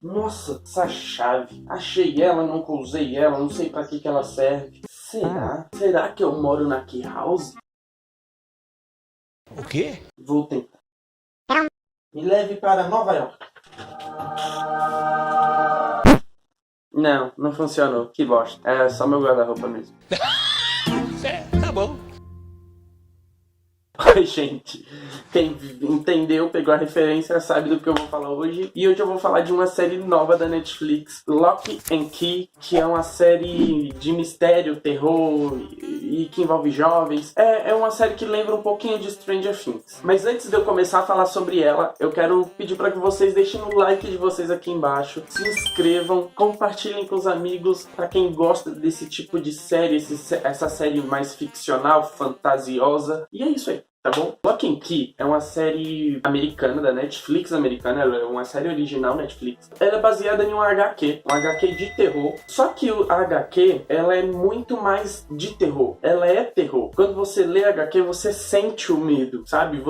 Nossa, essa chave. Achei ela, nunca usei ela, não sei pra que ela serve. Será? Será que eu moro na Key House? O quê? Vou tentar. Me leve para Nova York. Não, não funcionou. Que bosta. É só meu guarda-roupa mesmo. Tá bom. Oi, gente. Quem entendeu, pegou a referência, sabe do que eu vou falar hoje. E hoje eu vou falar de uma série nova da Netflix, Lock and Key, que é uma série de mistério, terror e que envolve jovens. É uma série que lembra um pouquinho de Stranger Things. Mas antes de eu começar a falar sobre ela, eu quero pedir para que vocês deixem o like de vocês aqui embaixo, se inscrevam, compartilhem com os amigos, para quem gosta desse tipo de série, essa série mais ficcional, fantasiosa. E é isso aí. Tá bom? Lock and Key é uma série americana, da Netflix americana, ela é uma série original Netflix. Ela é baseada em um HQ de terror. Só que a HQ, ela é muito mais de terror. Ela é terror. Quando você lê a HQ, você sente o medo, sabe?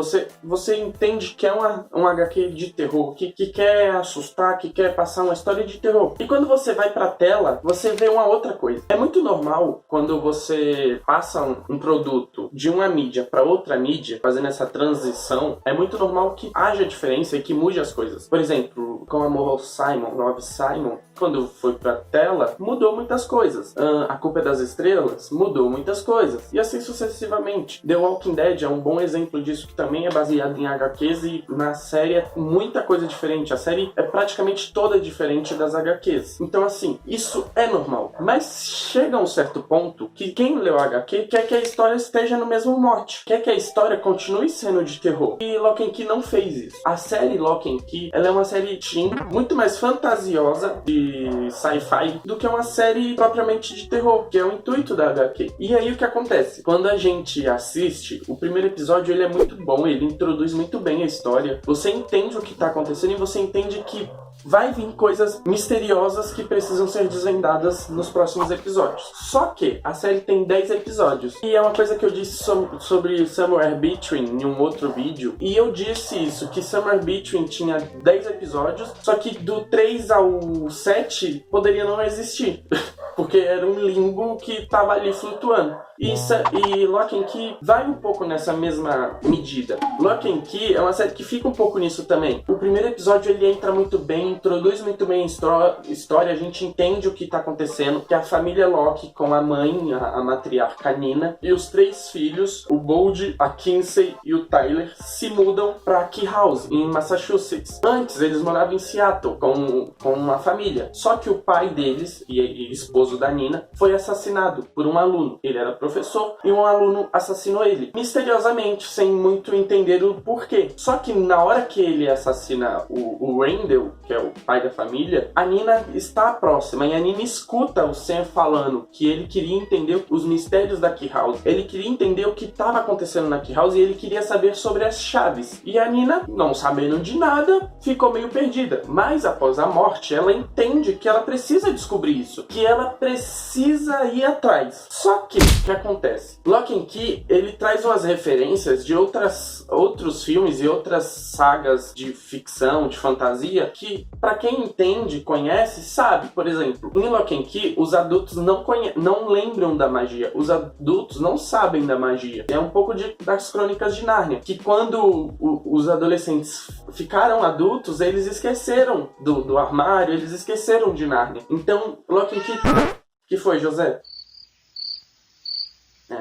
Você entende que é um HQ de terror, que quer assustar, que quer passar uma história de terror. E quando você vai pra tela, você vê uma outra coisa. É muito normal quando você passa um produto de uma mídia pra outra mídia, fazendo essa transição, é muito normal que haja diferença e que mude as coisas. Por exemplo, com Amor ao Simon, Love Simon, quando foi pra tela, mudou muitas coisas. A Culpa é das Estrelas mudou muitas coisas. E assim sucessivamente. The Walking Dead é um bom exemplo disso, que também é baseado em HQs e na série é muita coisa diferente. A série é praticamente toda diferente das HQs. Então assim, isso é normal. Mas chega a um certo ponto que quem leu a HQ quer que a história esteja no mesmo mote. Quer que a história continue sendo de terror. E Lock and Key não fez isso. A série Lock and Key, ela é uma série teen, muito mais fantasiosa, de sci-fi, do que uma série propriamente de terror, que é o intuito da HQ. E aí o que acontece? Quando a gente assiste, o primeiro episódio ele é muito bom, ele introduz muito bem a história. Você entende o que está acontecendo e você entende que vai vir coisas misteriosas que precisam ser desvendadas nos próximos episódios. Só que a série tem 10 episódios. E é uma coisa que eu disse sobre Somewhere Between em um outro vídeo. E eu disse isso, que Somewhere Between tinha 10 episódios, só que do 3 ao 7 poderia não existir. Porque era um limbo que tava ali flutuando. E Lock and Key vai um pouco nessa mesma medida. Lock and Key é uma série que fica um pouco nisso também. O primeiro episódio ele entra muito bem, introduz muito bem a história, a gente entende o que tá acontecendo, que a família Locke com a mãe, a matriarca Nina, e os 3 filhos, o Bold, a Kinsey e o Tyler, se mudam pra Key House, em Massachusetts. Antes eles moravam em Seattle com uma família. Só que o pai deles, e esposo da Nina, foi assassinado por um aluno. Ele era professor e um aluno assassinou ele, misteriosamente, sem muito entender o porquê. Só que na hora que ele assassina o Randall, que é o pai da família, a Nina está próxima e a Nina escuta o Sam falando que ele queria entender os mistérios da Key House. Ele queria entender o que estava acontecendo na Key House e ele queria saber sobre as chaves. E a Nina, não sabendo de nada, ficou meio perdida. Mas após a morte, ela entende que ela precisa descobrir isso, que ela precisa ir atrás. Só que o que acontece? Lock and Key, ele traz umas referências de outros filmes e outras sagas de ficção, de fantasia, que pra quem entende, conhece, sabe. Por exemplo, em Lock and Key, os adultos não lembram da magia. Os adultos não sabem da magia. É um pouco das Crônicas de Nárnia, que quando os adolescentes ficaram adultos, eles esqueceram do armário, eles esqueceram de Nárnia. Então, Lock and Key... que foi, José?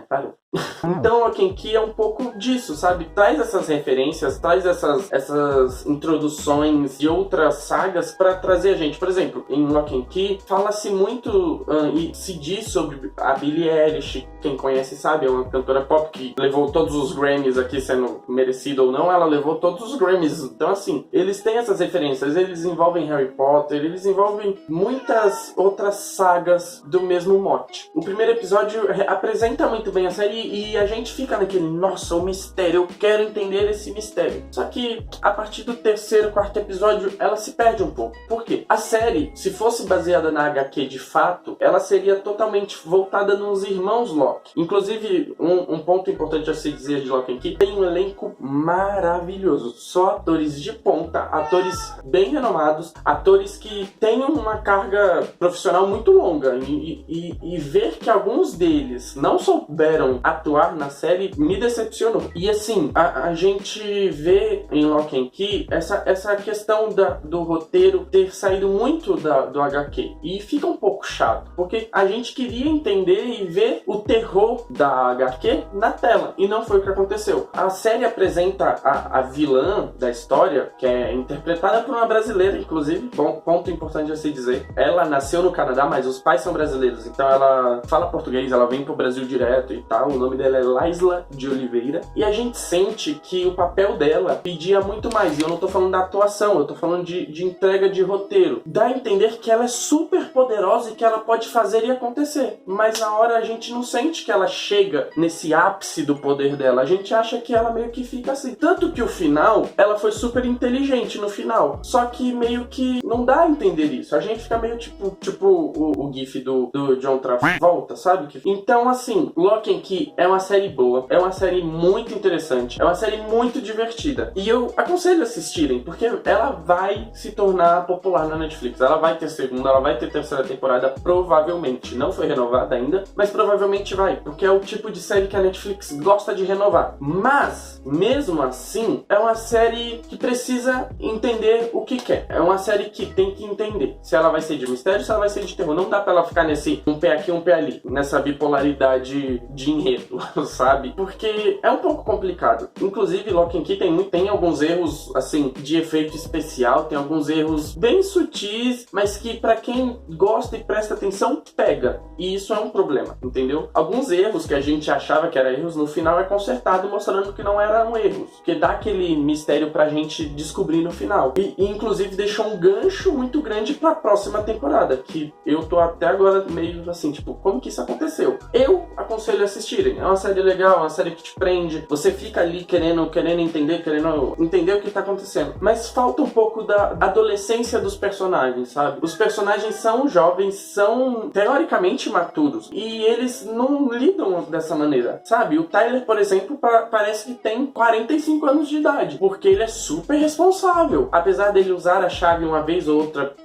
Parou. Então, Lock and Key é um pouco disso, sabe? Traz essas referências, traz essas introduções de outras sagas pra trazer a gente. Por exemplo, em Lock and Key, fala-se muito e se diz sobre a Billie Eilish. Quem conhece sabe, é uma cantora pop que levou todos os Grammys aqui, sendo merecido ou não, ela levou todos os Grammys. Então, assim, eles têm essas referências, eles envolvem Harry Potter, eles envolvem muitas outras sagas do mesmo mote. O primeiro episódio apresenta muito bem a série E a gente fica naquele, nossa, o mistério, eu quero entender esse mistério. Só que a partir do terceiro, quarto episódio, ela se perde um pouco. Por quê? A série, se fosse baseada na HQ de fato, ela seria totalmente voltada nos irmãos Locke. Inclusive, um ponto importante a se dizer de Locke and Key, tem um elenco maravilhoso. Só atores de ponta, atores bem renomados, atores que têm uma carga profissional muito longa. E ver que alguns deles não souberam atuar na série me decepcionou. E assim, a gente vê em Locke and Key essa questão do roteiro ter saído muito do HQ. E fica um pouco chato, porque a gente queria entender e ver o terror da HQ na tela. E não foi o que aconteceu. A série apresenta a vilã da história, que é interpretada por uma brasileira, inclusive. Bom, ponto importante a se dizer. Ela nasceu no Canadá, mas os pais são brasileiros. Então ela fala português, ela vem pro Brasil direto e tal. O nome dela é Laisla de Oliveira. E a gente sente que o papel dela pedia muito mais. E eu não tô falando da atuação, eu tô falando de entrega de roteiro. Dá a entender que ela é super poderosa e que ela pode fazer e acontecer. Mas na hora a gente não sente que ela chega nesse ápice do poder dela. A gente acha que ela meio que fica assim. Tanto que o final, ela foi super inteligente no final. Só que meio que não dá a entender isso. A gente fica meio tipo o gif do John Travolta, sabe? Então assim, Locke and Key é uma série boa. É uma série muito interessante. É uma série muito divertida. E eu aconselho assistirem, porque ela vai se tornar popular na Netflix. Ela vai ter segunda, ela vai ter terceira temporada, provavelmente. Não foi renovada ainda, mas provavelmente vai, porque é o tipo de série que a Netflix gosta de renovar. Mas, mesmo assim, é uma série que precisa entender o que quer. É uma série que tem que entender se ela vai ser de mistério, se ela vai ser de terror. Não dá pra ela ficar nesse um pé aqui, um pé ali, nessa bipolaridade de enredo, sabe? Porque é um pouco complicado. Inclusive, Locke and Key tem alguns erros, assim, de efeito especial, tem alguns erros bem sutis, mas que pra quem gosta e presta atenção, pega. E isso é um problema, entendeu? Alguns erros que a gente achava que eram erros, no final é consertado, mostrando que não eram erros. Que dá aquele mistério pra gente descobrir no final. E inclusive deixou um gancho muito grande pra próxima temporada, que eu tô até agora meio assim, tipo, como que isso aconteceu? Eu aconselho assistirem. É uma série legal, é uma série que te prende. Você fica ali querendo entender o que tá acontecendo. Mas falta um pouco da adolescência dos personagens, sabe? Os personagens são jovens, são teoricamente maturos. E eles não lidam dessa maneira, sabe? O Tyler, por exemplo, parece que tem 45 anos de idade, porque ele é super responsável. Apesar dele usar a chave uma vez ou outra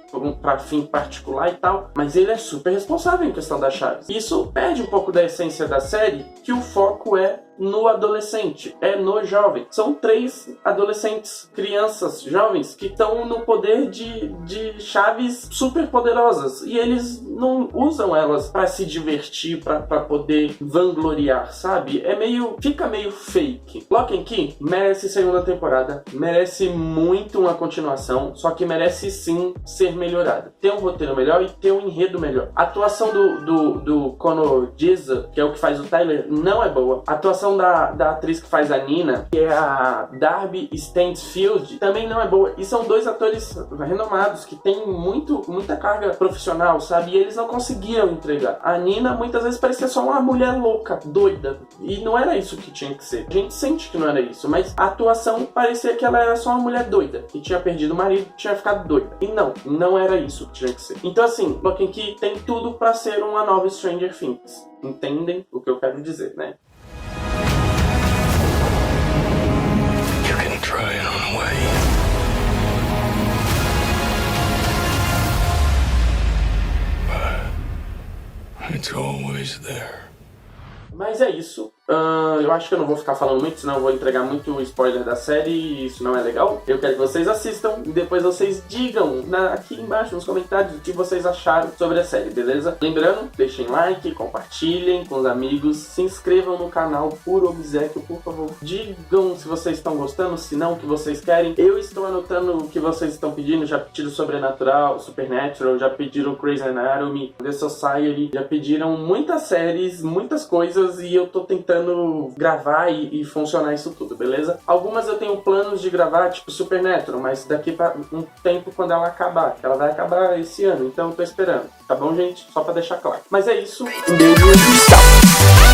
para fim particular e tal, mas ele é super responsável em questão das chaves. Isso perde um pouco da essência da série, que o foco é no adolescente, é no jovem. São 3 adolescentes, crianças, jovens, que estão no poder de chaves super poderosas, e eles não usam elas para se divertir, para poder vangloriar, sabe? Fica meio fake. Locke and Key merece segunda temporada, merece muito uma continuação, só que merece sim ser melhorada. Ter um roteiro melhor e ter um enredo melhor. A atuação do Conor Giza, que é o que faz o Tyler, não é boa. A atuação da atriz que faz a Nina, que é a Darby Stansfield, também não é boa. E são 2 atores renomados que têm muita carga profissional, sabe? E eles não conseguiram entregar. A Nina muitas vezes parecia só uma mulher louca, doida. E não era isso que tinha que ser. A gente sente que não era isso, mas a atuação parecia que ela era só uma mulher doida, que tinha perdido o marido, tinha ficado doida. E não era isso que tinha que ser. Então assim, Locke and Key tem tudo pra ser uma nova Stranger Things. Entendem o que eu quero dizer, né? You can try it on away. But it's always there. Mas é isso. Eu acho que eu não vou ficar falando muito, senão eu vou entregar muito spoiler da série e isso não é legal. Eu quero que vocês assistam e depois vocês digam aqui embaixo nos comentários o que vocês acharam sobre a série, beleza? Lembrando, deixem like, compartilhem com os amigos, se inscrevam no canal por obséquio, por favor. Digam se vocês estão gostando, se não, o que vocês querem. Eu estou anotando o que vocês estão pedindo, já pediram Sobrenatural, Supernatural, já pediram Grey's Anatomy, The Society, já pediram muitas séries, muitas coisas e eu tô tentando gravar e funcionar isso tudo, beleza? Algumas eu tenho planos de gravar, tipo Supernatural, mas daqui pra um tempo quando ela acabar, que ela vai acabar esse ano, então eu tô esperando, tá bom, gente? Só pra deixar claro. Mas é isso, um beijo e tchau!